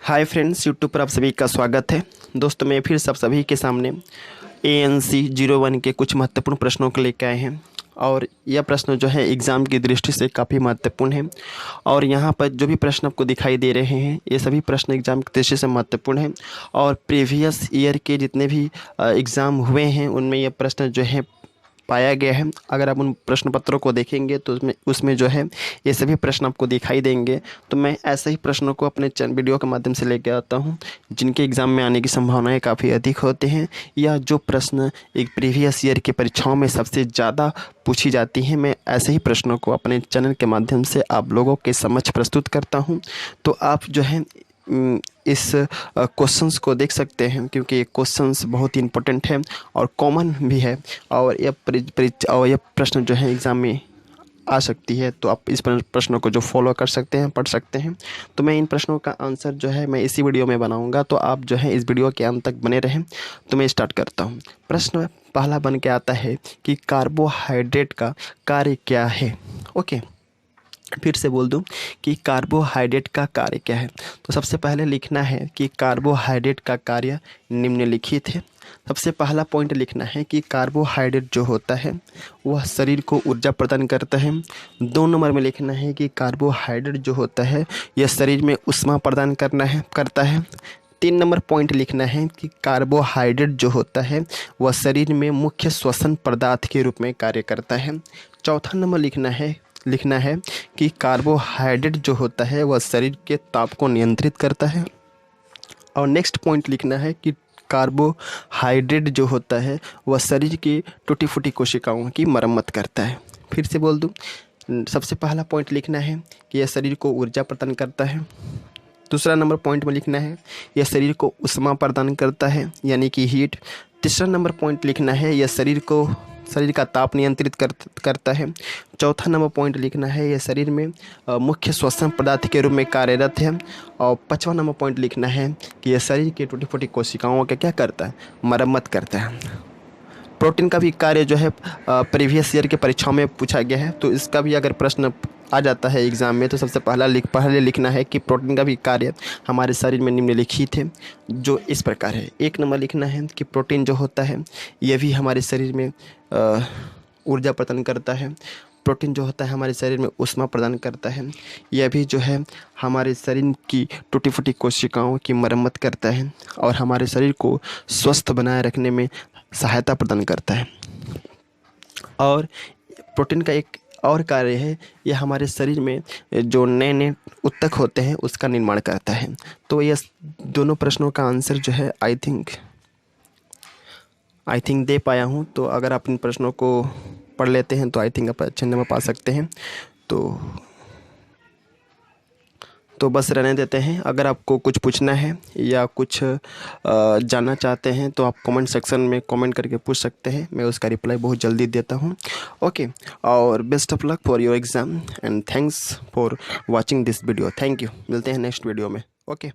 Hi friends, YouTube पर आप सभी का स्वागत है। दोस्तों, मैं फिर सब सभी के सामने ANC 01 के कुछ महत्वपूर्ण प्रश्नों को लेकर आए हैं और यह प्रश्न जो है एग्ज़ाम की दृष्टि से काफ़ी महत्वपूर्ण है। और यहाँ पर जो भी प्रश्न आपको दिखाई दे रहे हैं ये सभी प्रश्न एग्ज़ाम की दृष्टि से महत्वपूर्ण हैं और प्रीवियस ईयर के जितने भी एग्ज़ाम हुए हैं उनमें यह प्रश्न जो है पाया गया है। अगर आप उन प्रश्न पत्रों को देखेंगे तो उसमें जो है ये सभी प्रश्न आपको दिखाई देंगे। तो मैं ऐसे ही प्रश्नों को अपने वीडियो के माध्यम से लेकर आता हूँ जिनके एग्ज़ाम में आने की संभावनाएं काफ़ी अधिक होते हैं या जो प्रश्न एक प्रीवियस ईयर की परीक्षाओं में सबसे ज़्यादा पूछी जाती हैं। मैं ऐसे ही प्रश्नों को अपने चैनल के माध्यम से आप लोगों के समक्ष प्रस्तुत करता हूँ। तो आप जो है इस क्वेश्चंस को देख सकते हैं क्योंकि ये क्वेश्चंस बहुत ही इम्पोर्टेंट है और कॉमन भी है और यह प्रश्न जो है एग्ज़ाम में आ सकती है। तो आप इस प्रश्नों को जो फॉलो कर सकते हैं, पढ़ सकते हैं। तो मैं इन प्रश्नों का आंसर जो है मैं इसी वीडियो में बनाऊंगा, तो आप जो है इस वीडियो के अंत तक बने रहें। तो मैं स्टार्ट करता हूँ। प्रश्न पहला बन के आता है कि कार्बोहाइड्रेट का कार्य क्या है। ओके, फिर से बोल दूं कि कार्बोहाइड्रेट का कार्य क्या है। तो सबसे पहले लिखना है कि कार्बोहाइड्रेट का कार्य निम्नलिखित है। सबसे पहला पॉइंट लिखना है कि कार्बोहाइड्रेट जो होता है वह शरीर को ऊर्जा प्रदान करता है। 2 नंबर में लिखना है कि कार्बोहाइड्रेट जो होता है यह शरीर में ऊष्मा प्रदान करता है। 3 नंबर पॉइंट लिखना है कि कार्बोहाइड्रेट जो होता है वह शरीर में मुख्य श्वसन पदार्थ के रूप में कार्य करता है। चौथा नंबर लिखना है कि कार्बोहाइड्रेट जो होता है वह शरीर के ताप को नियंत्रित करता है। और नेक्स्ट पॉइंट लिखना है कि कार्बोहाइड्रेट जो होता है वह शरीर की टूटी फूटी कोशिकाओं की मरम्मत करता है। फिर से बोल दूं, सबसे पहला पॉइंट लिखना है कि यह शरीर को ऊर्जा प्रदान करता है। दूसरा नंबर पॉइंट में लिखना है यह शरीर को ऊष्मा प्रदान करता है यानी कि हीट। तीसरा नंबर पॉइंट लिखना है यह शरीर का ताप नियंत्रित करता है। चौथा नंबर पॉइंट लिखना है यह शरीर में मुख्य श्वसन पदार्थ के रूप में कार्यरत है। और 5वां नंबर पॉइंट लिखना है कि यह शरीर की टूटी फूटी कोशिकाओं का क्या करता है, मरम्मत करता है। प्रोटीन का भी कार्य जो है प्रीवियस ईयर के परीक्षाओं में पूछा गया है, तो इसका भी अगर प्रश्न आ जाता है एग्ज़ाम में तो सबसे पहले लिखना है कि प्रोटीन का भी कार्य हमारे शरीर में निम्नलिखित है जो इस प्रकार है। 1 नंबर लिखना है कि प्रोटीन जो होता है यह भी हमारे शरीर में ऊर्जा प्रदान करता है। प्रोटीन जो होता है हमारे शरीर में ऊष्मा प्रदान करता है। यह भी जो है हमारे शरीर की टूटी फूटी कोशिकाओं की मरम्मत करता है और हमारे शरीर को स्वस्थ बनाए रखने में सहायता प्रदान करता है। और प्रोटीन का एक और कार्य है, यह हमारे शरीर में जो नए नए ऊतक होते हैं उसका निर्माण करता है। तो यह दोनों प्रश्नों का आंसर जो है आई थिंक दे पाया हूँ। तो अगर आप इन प्रश्नों को पढ़ लेते हैं तो आई थिंक आप अच्छे नंबर पा सकते हैं। तो बस रहने देते हैं। अगर आपको कुछ पूछना है या कुछ जानना चाहते हैं तो आप कमेंट सेक्शन में कमेंट करके पूछ सकते हैं, मैं उसका रिप्लाई बहुत जल्दी देता हूं। ओके, और best of luck for your exam and thanks for watching this video. Thank you. मिलते हैं नेक्स्ट वीडियो में। ओके।